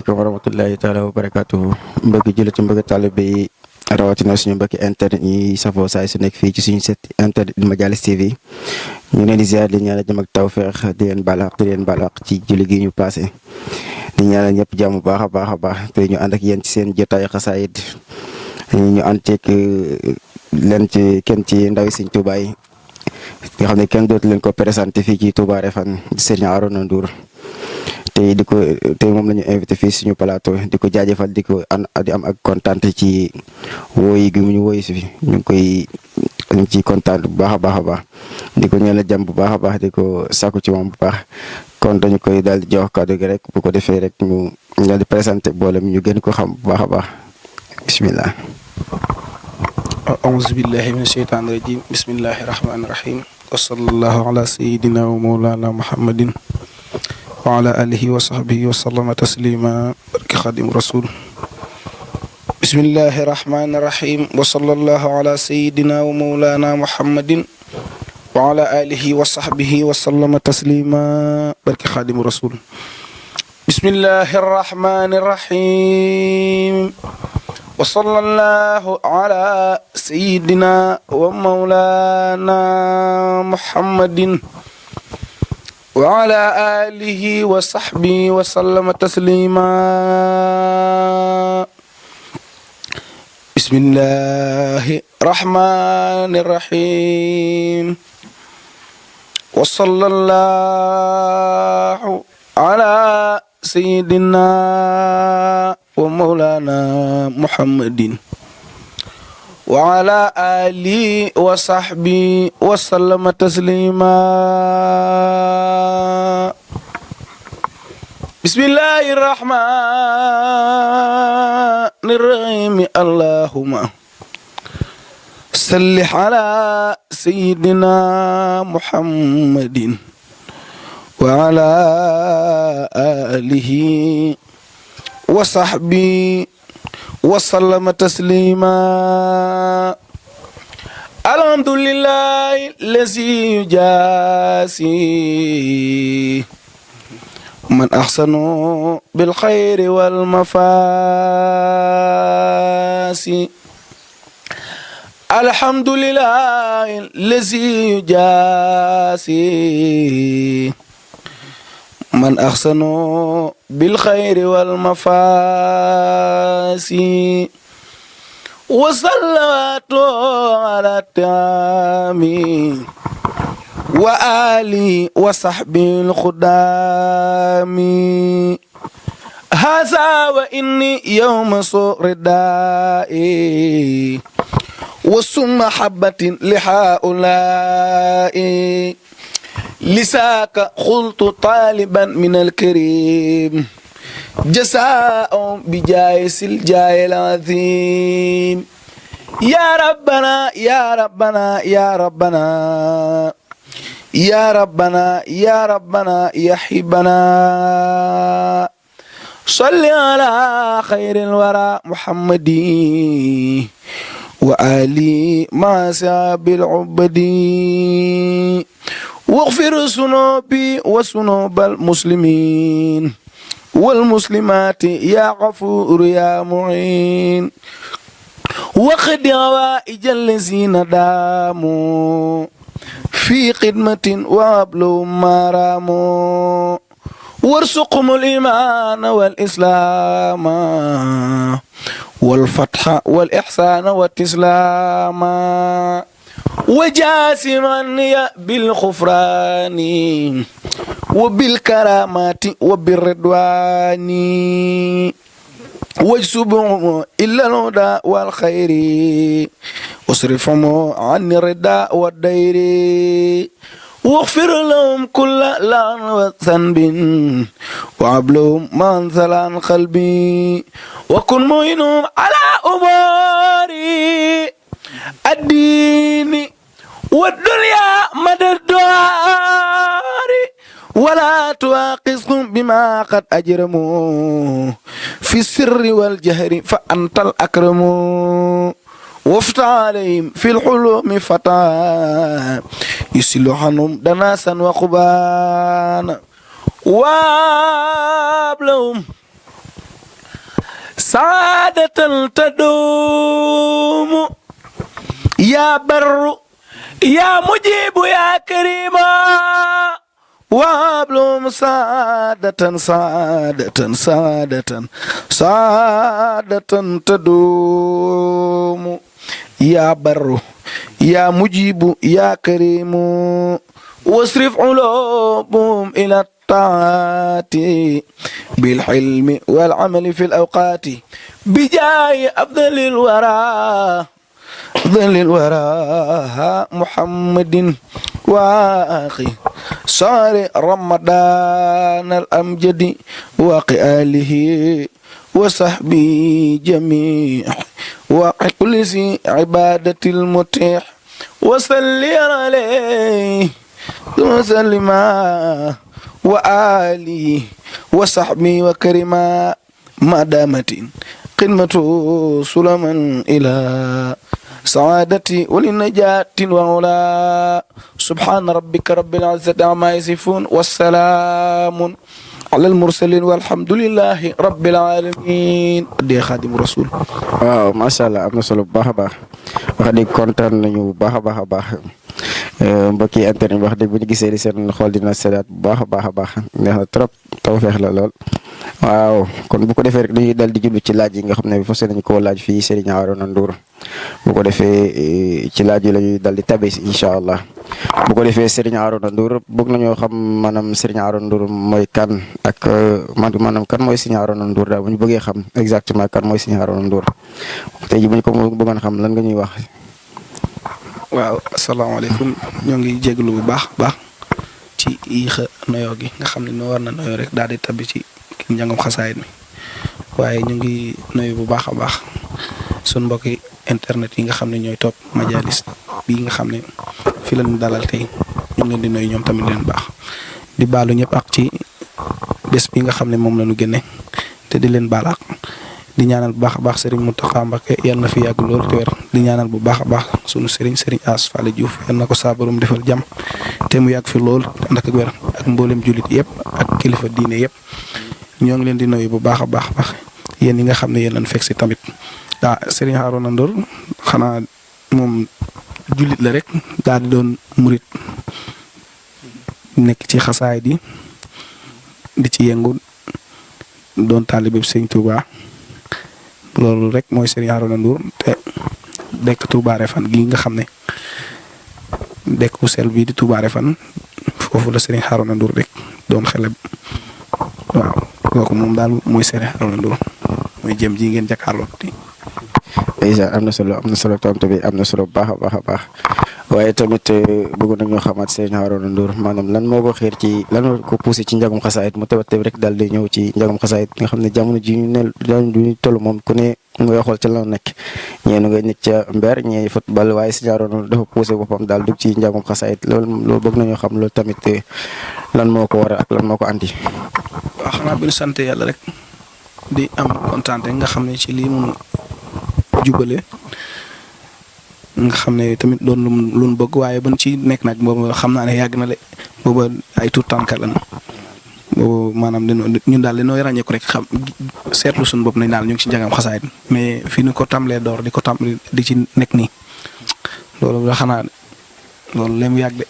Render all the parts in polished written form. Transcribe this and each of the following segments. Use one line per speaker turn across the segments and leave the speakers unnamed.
asalaamaaleykum wa rahmatullahi taala wa barakaatuhu mbokki jullit mbokki taalibe yi rawatina suñu mbokki internet yi safoo saay su nekk fii ci suñu site internet Madialis TV ñu ngi leen di ziar di ñaanal jàmm ak tawfeex di leen baal àq ci julli gi ñu passé di ñaanal ñëpp jàmm bu baax a baax te ñu ànd ak yéen ci seen jotaay xasaayid ñu ànd ceeg leen ci kenn ci ndawi Sëñ Tuubaa yi nga xam ne kenn dootu leen ko présenté fii ci Touba Refane Serigne Arona Ndour tey moom la ñu invité fii suñu plateau di ko jaajëfal di am ak kontaan ci wooyi gi mu ñu wooyi si fi ñu ngi ciy kontaan bu baax a baax di ko ñeel jàmm bu baax a baax di ko sàkku ci moom bu baax kon dañu koy daal di jox kàddu gi rek bu ko defee rek ñu daal di présenté boolem ñu gën ko xam bu baax a baax bismillah.
أعوذ بالله من الشيطان الرجيم بسم الله الرحمن الرحيم وصلى الله على سيدنا ومولانا محمد وعلى آله وصحبه وسلم تسليما بارك خادم رسول بسم الله الرحمن الرحيم وصلى الله على سيدنا ومولانا محمد وعلى آله وصحبه وسلم تسليما بارك خادم رسول بسم الله الرحمن الرحيم وصلى الله على سيدنا ومولانا محمد وعلى آله وصحبه وسلم تسليما بسم الله الرحمن الرحيم وصلى الله على سيدنا ومولانا محمد وعلى آله وصحبه وسلم تسليما بسم الله الرحمن الرحيم اللهم صل على سيدنا محمد وعلى آله وصحبه وسلم تسليما الحمد لله الذي يجازي من أحسن بالخير والمفاسي الحمد لله الذي يجازي من أحسن بالخير والمفاسي وصلوات على التام وآلي وصحبه الخدام هذا وإني يوم صور دائي وسم محبة لهؤلاء لساك قلت طالبا من الكريم جزاء بجايس الجاي العظيم يا ربنا يا ربنا يا ربنا يا ربنا يا ربنا يا حبنا صل على خير الورى محمد وآلي مع سعب العبد واغفر ذنوبي وذنوب المسلمين والمسلمات يا غفور يا معين وقد هوائج الذين داموا في خدمة وابلوا ما راموا وارزقهم الإيمان والإسلام والفتح والإحسان والتسلام وجاسمني بالغفران وبالكرامات وبالرضوان واجسبهم إلا الهدى والخير واصرفهم عن الردى والدير واغفر لهم كل لعن وذنب وعبلهم من ثلان قلبي وكن معينهم على أموري الدين والدنيا مدى الدار ولا تواقصهم بما قد أجرموا في السر والجهر فأنت الأكرم وافتح عليهم في الحلم فتى يسلو عنهم دناسا وقبانا وابلهم سعادة تدوم يا بر يا مجيب يا كريم وابلهم سعادة سعادة سعادة سعادة تدوم يا بر يا مجيب يا كريم واصرف علومهم إلى الطاعات بالحلم والعمل في الأوقات بجاه أفضل الورى أفضل الورى محمد واخي صار رمضان الأمجد وقآله وصحبه جميع وكل ذي عبادة المتيح وصلي عليه وسلم وآله وصحبه وكرما ما دامت قمة سلما إلى سعادتي وللنجاة وعلا سبحان ربك رب العزة عما يصفون والسلام على المرسلين والحمد لله رب العالمين دي خادم رسول
waaw macha allah am na solo bu baax a baax wax dëgg kontaan nañu bu baax a baax a baax mbokki internet wax dëgg bu ñu gisee li seen xool dina seddaat bu baax a baax a baax neex na trop tawfeex la lool. waaw kon bu ko defee rek dañuy dal di jublu ci laaj yi nga xam ne fas nañu koo laaj fii Serigne Arona Ndour bu ko defee ci laaj yi la ñuy dal di tabe si incha allah bu ko defee Serigne Arona Ndour bëgg nañoo xam maanaam Serigne Arona Ndour mooy kan ak maanaam kan mooy Serigne Arona Ndour daal bu ñu bëggee xam exactement kan mooy Serigne Arona Ndour tey jii bu ñu ko bëggoon xam lan nga ñuy wax.
waaw asalaamaaleykum ñoo ngi jégalu bu baax ci yéex a noyoo gi nga xam ne noo war na noyoo rek daal di tabbi ci njàngam xasaayit mi waaye ñu ngi nuyu bu baax a baax sun mbokki internet yi nga xam ne ñooy topp majalis bii nga xam ne fi lañu dalal tey ñu ngi leen di nuyu ñoom tamit leen baax di baalu ñëpp ak ci bés bi nga xam ne moom la ñu génne te di leen baal ak di ñaanal bu baax a baax Serigne Mountakha Mbacké yal na fi yàgg lool te wér di ñaanal bu baax a baax sunu Serigne As Fall Diouf yal na ko saa borom defal jàmm te mu yàgg fi lool ànd ak wér ak mboolem jullit yëpp ak kilifa diine yëpp. ñoo ngi leen di nuyu bu baax a baax yéen ñi nga xam ne yéen lañ fekk si tamit Serigne Arona Ndour xanaa moom jullit la rek daal di doon murit nekk ci xasaay di ci yëngu doon taalibe Serigne Touba loolu rek mooy Serigne Arona Ndour te dekk Touba Refane gi nga xam ne dekk bu sel bii di Touba Refane foofu la Serigne Arona Ndour rek doon xeleb waaw. kooku moom daal mooy Serigne Arona Ndour mooy jëm ji ngeen jàkkaarloo di.
am na solo tontu bi am na solo bu baax a baax waaye tamit bëgg nañoo xamaat Serigne Arona Ndour maanaam lan moo ko xiir ci lan moo ko poussé ci njàngum xasaayit mu tëb rek daal di ñëw ci njàngum xasaayit nga xam ne jamono ji ñu toll moom ku ne ngay xool ca la nekk ñeenu nga nekk ca mber ñee football waaye Serigne Arona Ndour dafa poussé boppam daal dugg ci njàngum xasaayit loolu bëgg nañoo xam loolu tamit lan moo ko waral ak lan moo ko andi.
waaw xanaa bi ñu sant yàlla rek di am kontaan nga xam ne ci lii mu jubale nga xam ne tamit doon lu mu bëgg waaye ban ci nekk nag boobu xam naa ne yàgg na le booba ay tuut tànka lan boobu maanaam ñun daal dañoo ràññeeku rek xam seetlu suñu bopp nañ daal ñu ngi ci njàngam xasaayit mais fi ñu ko tàmbalee door di ko tàmbali di ci nekk nii loolu xanaa loolu lee mu yàgg de.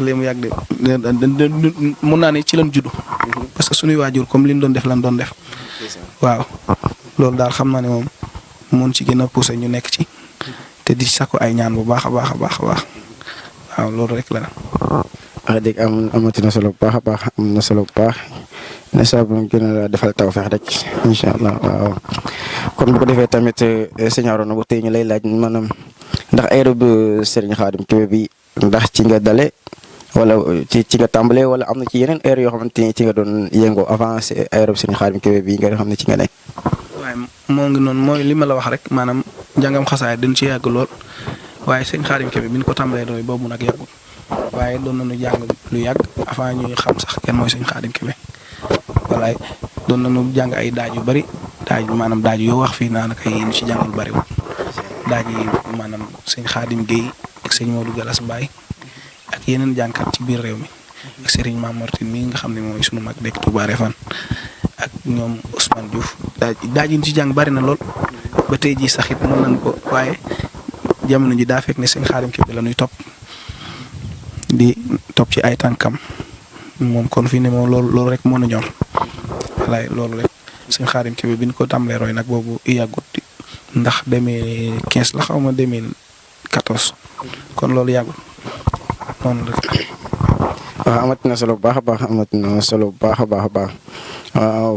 léegi mu yàgg de mun naa ne ci lañ juddu parce que suñuy waajur comme li ñu doon def lan doon def waaw loolu daal xam naa ne moom mun ci gën a poussé ñu nekk ci te di sakku ay ñaan bu baax a baax waaw loolu rek la.
wax dëgg amati na solo bu baax a baax am na solo bu baax ne saa bu gën a defal tawfeex rek incha allah waaw kon bu ko defee tamit Serigne Arona bu tey ñu lay laaj maanaam ndax aérob Serigne Khadim Kébé bi ndax ci nga dale wala ci nga tàmbalee wala am na ci yeneen heure yoo xamante ni ci nga doon yëngoo avant aérob Serigne Khadim Kébé bi nga xam ne ci nga nekk.
waaye moo ngi noonu mooy li ma la wax rek maanaam njàngam xasaay dañ ci yàgg lool waaye Serigne Khadim Kébé bi ñu ko tàmbalee doy boobu nag yàggul waaye doon nañu jàng lu yàgg avant ñuy xam sax kenn mooy Serigne Khadim Kébé walaay doon nañu jàng ay daaj yu bari maanaam daaj yoo wax fii naanaka yi ñu ci jàngul bariwul daaj yi maanaam Serigne Khadim Gueye ak Serigne Modou Galas Mbaye ak yeneen jàngkat ci biir réew mi ak Serigne Mame Mortine mii nga xam ne mooy sunu mag dekk Touba Refane ak ñoom Ousmane Diouf daaj yi ci jàng bari na lool ba tey jii sax it mën nañ ko waaye jamono ji daa fekk ne sëñ Xaadim Kebe la ñuy topp di topp ci ay tànkam moom kon fi ne moom loolu rek moo na ñor walaay loolu rek sëñ Xaadim Kebe bi ñu ko tàmbalee roy nag boobu yàggut ndax 2015 la xaw ma 2014 kon loolu yàggul noonu rek.
waaw amati na solo bu baax a baax amati na solo bu baax a baax a baax waaw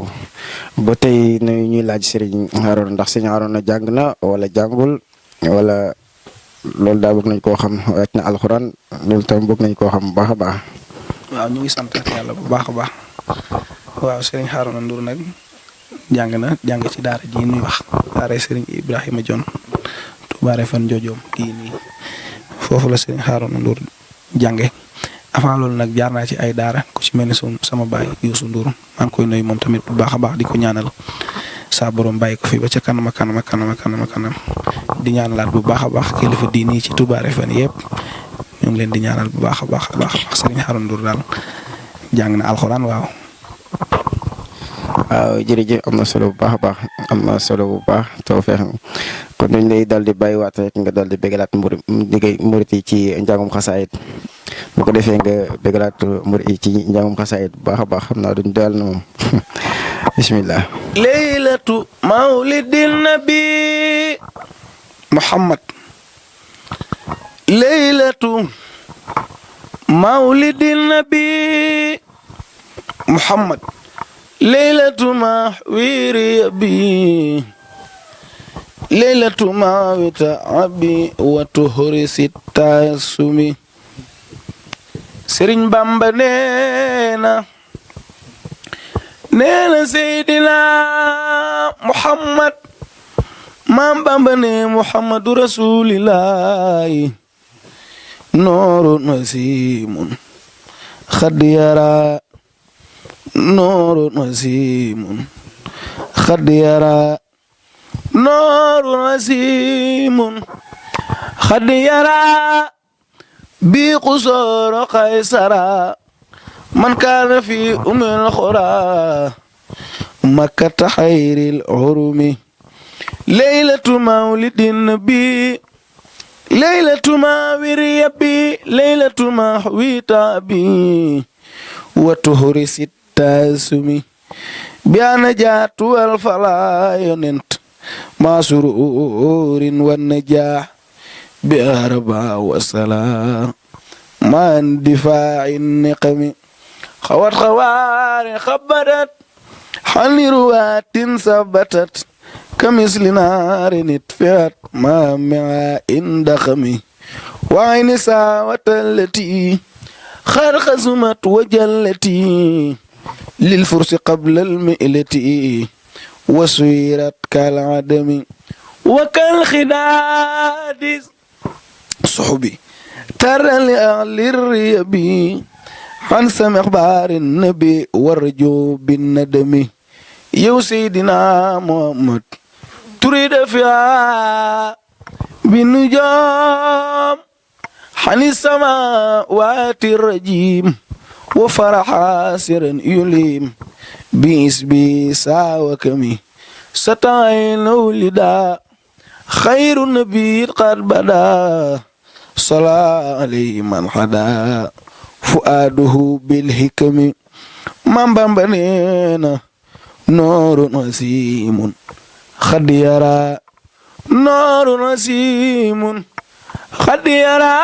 ba tey ñuy laaj Serigne Harouna ndax Serigne Harouna jàng na wala jàngul wala loolu daal bëgg nañ koo xam wàcc na alxuraan loolu tam bëgg nañ koo xam bu baax a baax.
waaw ñu ngi sant yàlla bu baax a baax waaw Serigne Harouna Ndour nag jàng ci daara ji ñuy wax daara Serigne Ibrahima Dione Touba Refane Ndiodiom kii nii foofu la Serigne Harouna Ndour jànge avant loolu nag jaar naa ci ay daara ku ci mel ni sama baay Youssou Ndour maa ngi koy nuyu moom tamit bu baax a baax di ko ñaanal saa borom bàyyi ko fi ba ca kanam di ñaanalaat bu baax a baax kilifa diini ci Touba Refane yëpp ñu ngi leen di ñaanal bu baax a baax Serigne Harouna Ndour daal jàng na alxuraan waaw.
waaw jërëjëf am na solo bu baax a baax am na solo bu baax tawfeex kon dañ lay daal di bàyyiwaat rek nga daal di bégalaat murit yi ci njàngum xasaayit bu ko defee nga bégalaat murit yi ci njàngum xasaayit bu baax a baax xam naa duñ daal na moom bismillah.
leylatu mawlidin nabi Muhammad leylatu mawlidin nabi Muhammad leylatu ma wiiri bi leylatu ma wita abi wa tuhuri sitta sumi Sëriñ Bamba neena Seydina Muhammad Maam Bamba ne Muhammadu Rasulillahi noorun wasimun xad yara noorun wasimun xad yara noorun wasimun xad yara bi qusooro qaysara man kaana fi umil xura makkata xayril urumi leylatu mawlidin nabi leylatu ma wiriya bi leylatu ma wita bi wa tuhuri sitta sumi bi ana jaatu wal fala yonent ma sururin wa najah bi arba wa salam man difa'in niqami xawat xawaari xabadat xaniruwatin sabatat كمثل نار نتفعت ما مع دخمي وعين ساوة التي خرخزمت وجلتي للفرس قبل المئلة وسيرت كالعدم وكالخداد صحبي ترى لأهل الريبي عن سمع أخبار النبي ورجو بالندم يو سيدنا محمد تريد فيها بالنجوم حن السماوات الرجيم وفرح سرا يليم باسبي ساوكمي ستعين ولدا خير النبي قد بدا صلى عليه من حدا فؤاده بالحكم من بمبنينا نور وسيم خد يرى نار وسيم خد يرى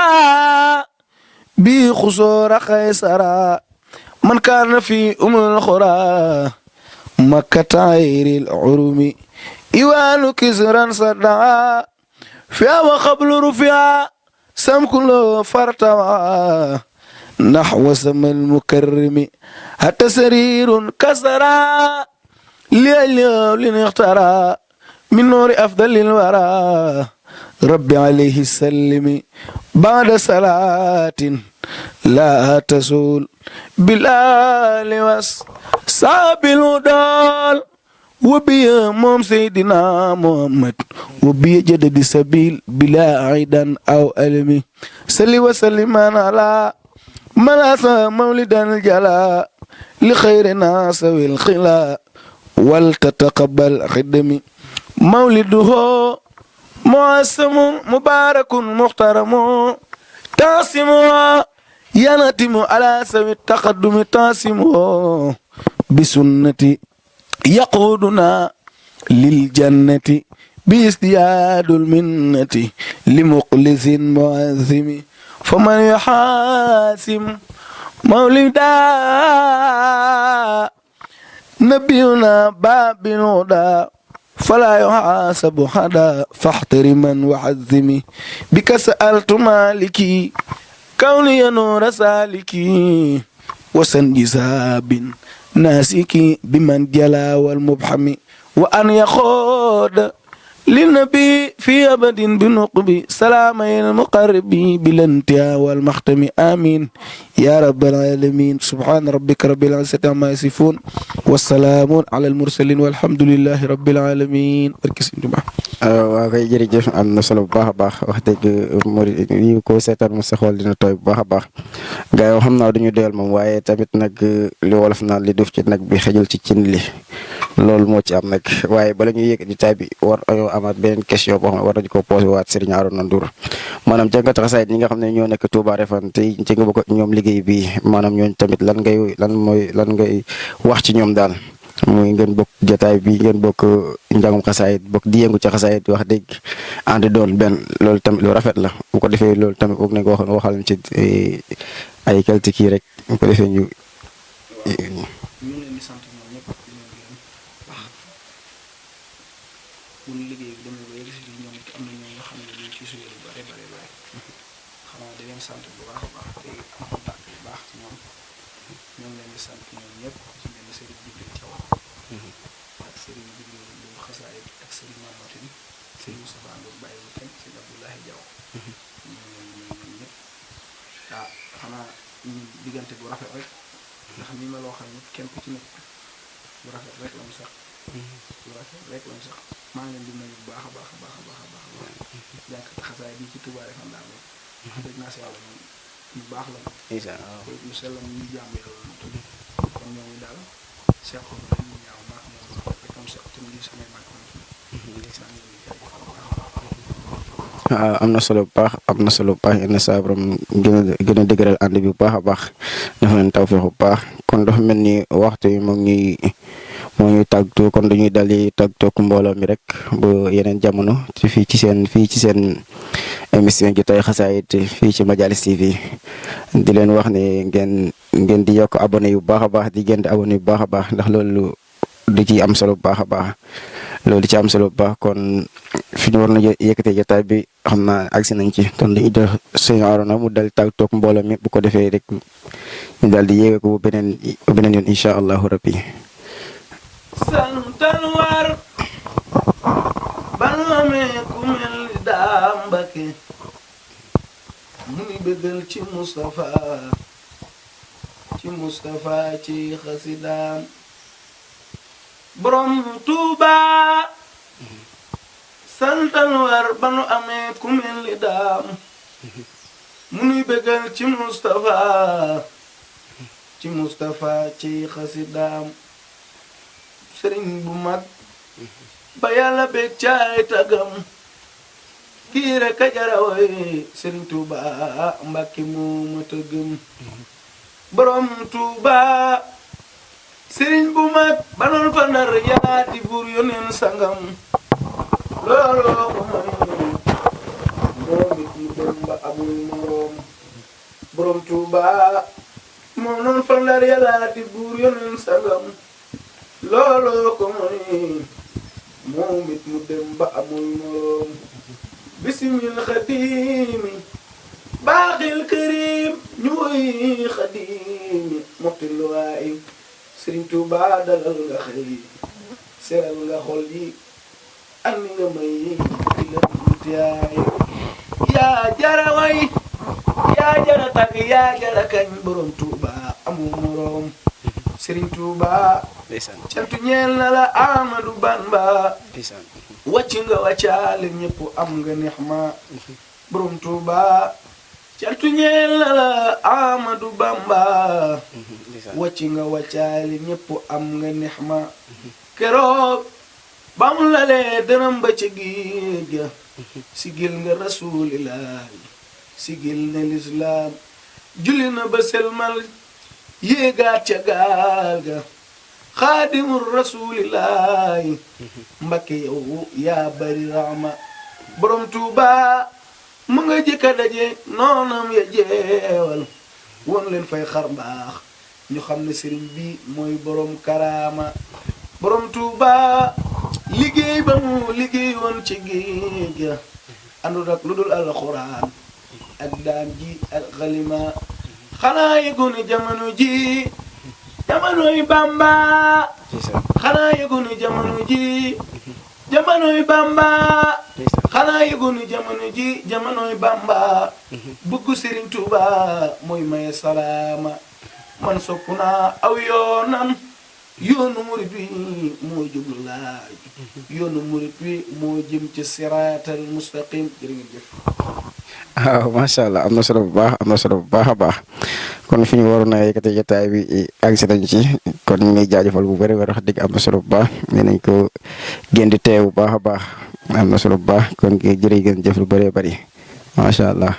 بخسور قيصرا من كان في الخرى مكة عير العرم إيوان كسرا صدعا فيها وقبل رفيا سم كله فرتوا نحو سم المكرم حتى سرير كسرا ليالي اخترى من نور أفضل الورى ربي عليه السلم بعد صلاة لا تزول بالآل وصحب الهدى وبي موم سيدنا محمد وبي جدد سبيل بلا عيدا أو ألم صلي وسلم على من أسى مولدا الجلاء لخير ناس والخلاء ولتتقبل خدمي مولده معسم مبارك محترم تاسم ينتم على سوي التقدم تاسم بسنتي يقودنا للجنة بازدياد المنة لمخلص معزم فمن يحاسم مولدا نبينا باب الهدى فلا يحاسب حدا فاحترما وعزمي بك سألت مالكي كوني نور سالكي وسنجزاب ناسكي بمن جلا والمبحم وأن يخوض للنبي في أبد بنقبي سلامي المقربي بالانتهاء والمختم آمين يا رب العالمين سبحان ربك رب العزة عما يصفون والسلام على المرسلين والحمد لله رب العالمين
waaw kay jërëjëf am na solo bu baax a baax wax dëgg Mouride yi ko seetaan mu sa xool dina tooy bu baax a baax gars yi xam naa duñu doyal moom waaye tamit nag li wolof naan li duf ci nag bi xëjul ci cin li loolu moo ci am nag waaye bala ñuy yëg di tay bi war añoo amaat beneen question boo xam ne war nañu ko posé waat Serigne Arouna Ndour maanaam jàngat xasaayid ñi nga xam ne ñoo nekk Touba Refane te ci nga bokk ñoom liggéey bi maanaam ñooñu tamit lan ngay wax ci ñoom daal muy ngeen bokk jotaay bi ngeen bokk njàngum xasaayid bokk di yëngu ci xasaayid wax dëgg ànd doon benn loolu tamit lu rafet la bu ko defee loolu tamit foog nañ ko waxal ci ay quelques kii rek bu ko defee ñu.
leen di sant ñoom ñëpp di leen gërëm baax bu ñu liggéey bi demee ba yegg si ñoom it am na ñoo nga xam ne ñu ci suyee lu bare xanaa di leen sant bu baax a baax te am contact bu baax ci ñoom ñoo ngi leen di sant ñoom ñëpp ci mel ni Serigne Jibril Thiaw ak Serigne Jibril Ndour xasaayid ak Serigne Mamadou Serigne Moustapha Ndour bàyyi bu kenn Serigne Abdoulaye Diaw ñoo ngi leen di nuyu ñoom ñëpp xanaa ñu diggante bu rafet rek ndax ni ma loo xam ne kenn ku ci nekk bu rafet rek lañ sax bu rafet rek lañ sax maa ngi leen di nuyu bu baax a baax a baax a baax a baax a baax jànkat xasaay bi ci Touba Refane daal moom dëgg naa si yàlla moom ñu baax la moom ñu sellam ñu jàmm yàlla moom tudd kon ñoo ngi daal seqo na leen ñu ñaaw maax moom rek comme seq tam li samay mag moom
waaw am na solo bu baax am na solo bu baax yenn saa borom gën a dëgëral ànd bi bu baax a baax dafa leen tawfeex bu baax kon dafa mel ni waxtu yi moo ñuy tàggatoo kon dañuy dal di tàggatoo ak mbooloo mi rek ba yeneen jamono fii ci seen émission jotaay xasaayid fii ci Majalis TV di leen wax ne ngeen di yokk abonné yu baax a baax di gën di abonné bu baax a baax ndax loolu di ci am solo bu baax a baax loolu di ci am solo bu baax kon fi ñu war na yëkkatee jotaay bi xam naa agsi nañ ci kon dañuy def Serigne Arouna mu dal tàggatoo ak mbooloo mi bu ko defee rek ñu daal di yéege ko bu beneen yoon incha allahu rabbi.
santan war ban amee ku mel ni Daam Mbakke mu ngi bëggal ci Moustapha ci xasidaam borom Tuuba santan war ba nu amee ku mel ni Daam mu ngi bëggal ci Moustapha ci xasidaam sëriñ bu mag ba yàlla bég caay tagam kii rek a jarawoy sëriñ Tuuba Mbàkke moo ma tëggam borom Tuuba sëriñ bu mag ba noon fa ndar yaati buur yoneen sangam looloo ko may moom it mu dem ba amul moroom borom Tuuba moo noon fa ndar yaati buur yoneen sangam looloo ko may moom it mu dem ba amul moroom bisimil xadimi baaxil karim ñu woy xadimi mottil waay Sëriñ Tuuba dalal nga xëy seral nga xol yi andi nga may di la yaay yaa jara way yaa jara tag yaa jara kañ borom Tuuba amul moroom Sëriñ Tuuba cantu ñeel na la Ahmadu Bamba wàcc nga wàccaale ñëpp am nga neex ma borom Tuuba cantu ñeel na la Amadou Bamba wàcc nga wàccaali ñépp am nga nexma keroog bam la lee dërëm ba ca géej ga sigil nga rasulillahi sigil na lislaam julli na ba selmal yéegaat ca gaal ga xaadimul rasulillahi mbakke yow yaa bari raxma borom Tuuba mu nga jëkka daje noonam ya jeewal woon leen fay xar mbaax ñu xam ne sëriñ bi mooy borom karaama borom Tuuba liggéey ba mu liggéey woon ci géej ga àndul ak lu dul alxuraan ak daan ji ak xalima xanaa yëgu ne jamono ji jamonoy Bamba xanaa yëgu ne jamono ji jamonoy Bamba xanaa yëgu ne jamono ji jamonoy Bamba bugg Serigne Touba mooy maye salaama man sopp naa aw yoonam yoonu murit wi moo jublu laaj yoonu murit wi moo jëm ci siraatal mustaqim jërë ngeen jëf.
waaw macha allah am na solo bu baax am na solo bu baax a baax kon fi ñu waroon a yëkkati jotaay bi àgg si nañ ci kon ñu ngi jaajëfal bu bëri wax dëgg am na solo bu baax nee nañ ko gën di teew bu baax a baax am na solo bu baax kon jërë ngeen jëf lu bëree bëri macha allah.